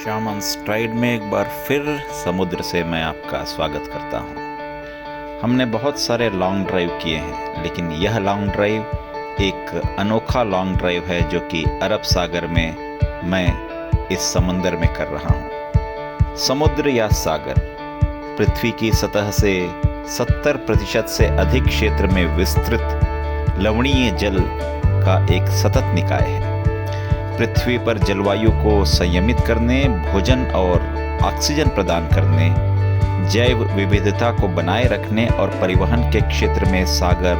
Shaman STRIDE में एक बार फिर समुद्र से मैं आपका स्वागत करता हूँ। हमने बहुत सारे लॉन्ग ड्राइव किए हैं, लेकिन यह लॉन्ग ड्राइव एक अनोखा लॉन्ग ड्राइव है जो कि अरब सागर में मैं इस समंदर में कर रहा हूँ। समुद्र या सागर पृथ्वी की सतह से 70% से अधिक क्षेत्र में विस्तृत लवणीय जल का एक सतत निकाय है। पृथ्वी पर जलवायु को संयमित करने, भोजन और ऑक्सीजन प्रदान करने, जैव विविधता को बनाए रखने और परिवहन के क्षेत्र में सागर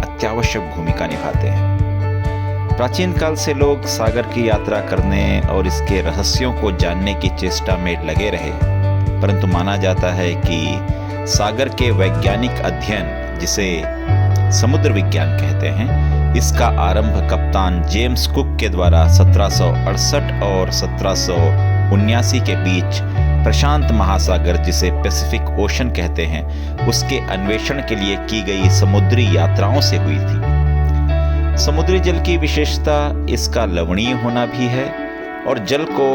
अत्यावश्यक भूमिका निभाते हैं। प्राचीन काल से लोग सागर की यात्रा करने और इसके रहस्यों को जानने की चेष्टा में लगे रहे, परंतु माना जाता है कि सागर के वैज्ञानिक अध्ययन, जिसे समुद्र विज्ञान कहते हैं, इसका आरंभ कप्तान जेम्स कुक के द्वारा 1768 और 1779 के बीच प्रशांत महासागर, जिसे पैसिफिक ओशन कहते हैं, उसके अन्वेषण के लिए की गई समुद्री यात्राओं से हुई थी। समुद्री जल की विशेषता इसका लवणीय होना भी है और जल को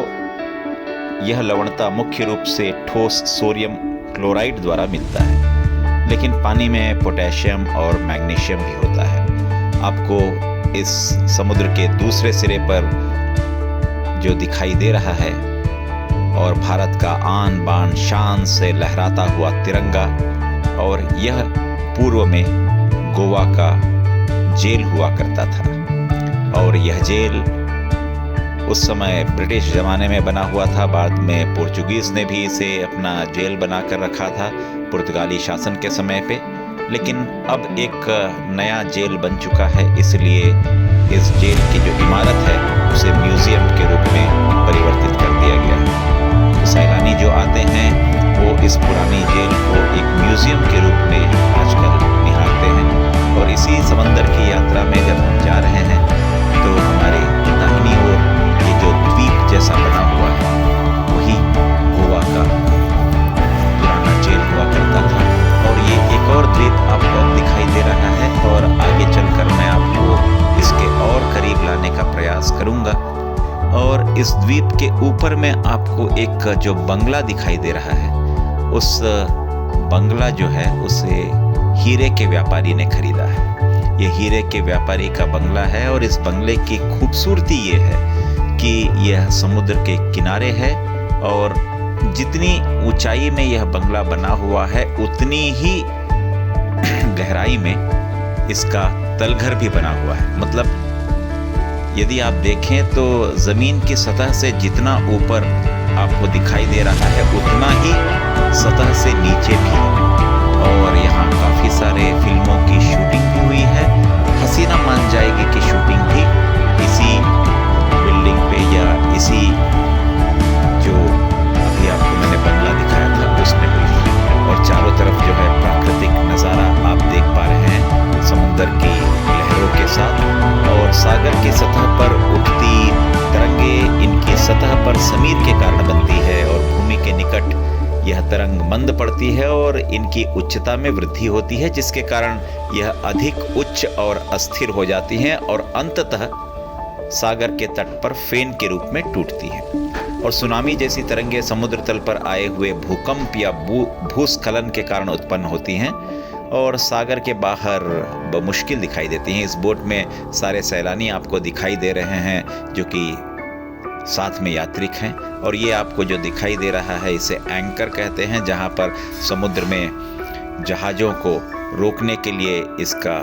यह लवणता मुख्य रूप से ठोस सोडियम क्लोराइड द्वारा मिलता है, लेकिन पानी में पोटेशियम और मैग्नीशियम भी होता है। आपको इस समुद्र के दूसरे सिरे पर जो दिखाई दे रहा है और भारत का आन बान शान से लहराता हुआ तिरंगा, और यह पूर्व में गोवा का जेल हुआ करता था और यह जेल उस समय ब्रिटिश ज़माने में बना हुआ था। बाद में पोर्चुगीज़ ने भी इसे अपना जेल बनाकर रखा था पुर्तगाली शासन के समय पे, लेकिन अब एक नया जेल बन चुका है, इसलिए इस जेल की जो इमारत है उसे म्यूज़ियम के रूप में परिवर्तित कर दिया गया है। तो सैलानी जो आते हैं वो इस पुरानी जेल को एक म्यूज़ियम के रूप में आजकल निहारते हैं। और इसी समंदर की यात्रा में जब हम जा रहे हैं तो हमारे दाहिनी ओर ये जो द्वीप जैसा बना हुआ है वही गोवा का पुराना जेल हुआ करता था। और ये एक और द्वीप आपको अब दिखाई दे रहा है और आगे चलकर मैं आपको इसके और करीब लाने का प्रयास करूंगा। और इस द्वीप के ऊपर में आपको एक जो बंगला दिखाई दे रहा है, उस बंगला जो है उसे हीरे के व्यापारी ने खरीदा है। ये हीरे के व्यापारी का बंगला है और इस बंगले की खूबसूरती ये है कि यह समुद्र के किनारे है और जितनी ऊंचाई में यह बंगला बना हुआ है उतनी ही गहराई में इसका तलघर भी बना हुआ है। मतलब यदि आप देखें तो जमीन की सतह से जितना ऊपर आपको दिखाई दे रहा है उतना ही सतह से नीचे भी है। और यहाँ काफी सारे फिल्मों की शूटिंग भी हुई है। हसीना मान जाएगी कि शूटिंग भी इसी बिल्डिंग पे या इसी जो अभी आपको मैंने बंगला दिखाया था उसमें हुई थी। और चारों तरफ जो है प्राकृतिक नज़ारा आप देख पा रहे हैं समुद्र की लहरों के साथ, और सागर की सतह पर उठती तरंगे इनकी सतह पर समीर के कारण बनती है और भूमि के निकट यह तरंग मंद पड़ती है और इनकी उच्चता में वृद्धि होती है, जिसके कारण यह अधिक उच्च और अस्थिर हो जाती हैं और अंततः सागर के तट पर फेन के रूप में टूटती है। और सुनामी जैसी तरंगे समुद्र तल पर आए हुए भूकंप या भूस्खलन के कारण उत्पन्न होती हैं और सागर के बाहर बमुश्किल दिखाई देती हैं। इस बोट में सारे सैलानी आपको दिखाई दे रहे हैं जो कि साथ में यात्रिक हैं। और ये आपको जो दिखाई दे रहा है इसे एंकर कहते हैं, जहाँ पर समुद्र में जहाज़ों को रोकने के लिए इसका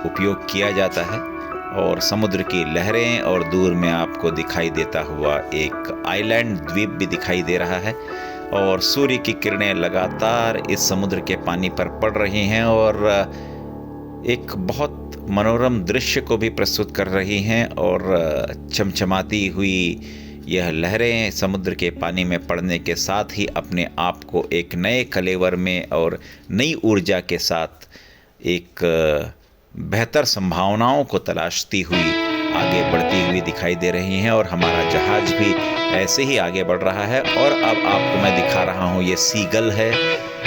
उपयोग किया जाता है। और समुद्र की लहरें और दूर में आपको दिखाई देता हुआ एक आइलैंड द्वीप भी दिखाई दे रहा है। और सूर्य की किरणें लगातार इस समुद्र के पानी पर पड़ रही हैं और एक बहुत मनोरम दृश्य को भी प्रस्तुत कर रही हैं। और चमचमाती हुई यह लहरें समुद्र के पानी में पड़ने के साथ ही अपने आप को एक नए कलेवर में और नई ऊर्जा के साथ एक बेहतर संभावनाओं को तलाशती हुई आगे बढ़ती हुई दिखाई दे रही हैं। और हमारा जहाज भी ऐसे ही आगे बढ़ रहा है। और अब आपको मैं दिखा रहा हूँ ये सीगल है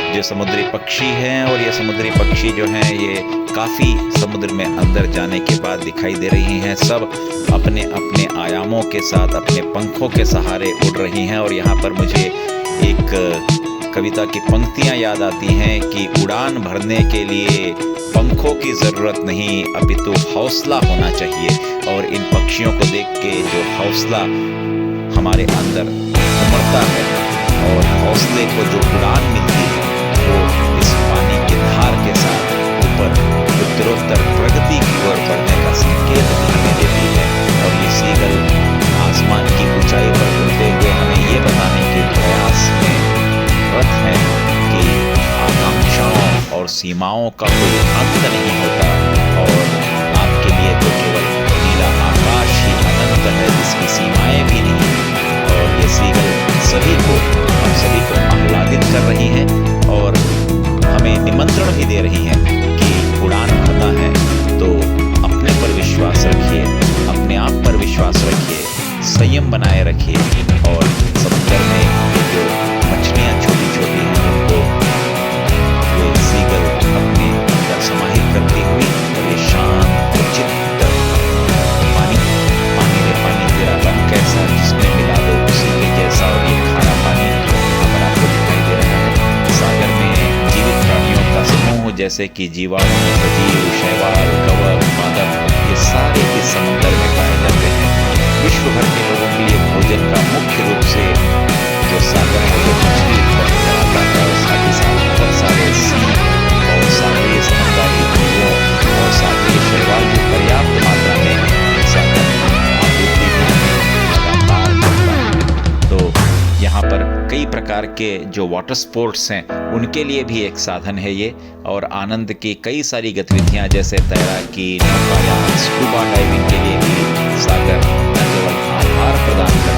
जो समुद्री पक्षी हैं, और ये समुद्री पक्षी जो हैं ये काफ़ी समुद्र में अंदर जाने के बाद दिखाई दे रही हैं। सब अपने अपने आयामों के साथ अपने पंखों के सहारे उड़ रही हैं। और यहाँ पर मुझे एक कविता की पंक्तियाँ याद आती हैं कि उड़ान भरने के लिए पंखों की ज़रूरत नहीं, अपितु हौसला होना चाहिए। और इन पक्षियों को देख के जो हौसला हमारे अंदर उमड़ता है और हौसले को जो उड़ान मिलती है, वो इस पानी की धार के साथ ऊपर उत्तरोत्तर प्रगति की ओर बढ़ने का संकेत हमें देती है। और ये सीगल आसमान की ऊंचाई पर उड़ते हुए हमें ये बताने के प्रयास में रत है कि आकांक्षाओं और सीमाओं का कोई अंत नहीं होता, और आपके लिए तो केवल नीला आकाश ही अनंत है, जिसकी सीमाएं भी नहीं। और ये सीगल सभी को, हम सभी को आह्लादित कर रही हैं और हमें निमंत्रण भी दे रही हैं कि उड़ान भरना है तो अपने पर विश्वास रखिए, अपने आप पर विश्वास रखिए, संयम बनाए रखिए। और समुद्र में जो मछलियाँ छोटी छोटी हैं उनको ये सीगल अपने अंदर समाहित करती हुई, और ये शांत चित्त पानी रे पानी तेरा रंग कैसा, जिसमें मिला दो उसी के जैसा। और ये खारा पानी यहाँ पर आपको दिखाई दे रहा है। सागर में जीवित प्राणियों का समूह जैसे कि जीवाणु, सजीव, शैवाल, कवक, पादप, ये सारे इस समुद्र में पाए जाते हैं। विश्व भर के लोगों के लिए भोजन का मुख्य रूप से जो सागर है वो मछली उत्पन्न कराता है, और साथ ही साथ बहुत सारे सीप और सागरीय समुद्री जीवों और सागरीय शैवाल की पर्याप्त मात्रा में सागर आपूर्ति भी लगातार करता है। तो यहाँ पर कई प्रकार के जो वाटर स्पोर्ट्स हैं उनके लिए भी एक साधन है ये, और आनंद की कई सारी गतिविधियाँ जैसे तैराकी, नौकायान, स्कूबा डाइविंग के लिए भी सागर न केवल आहार प्रदान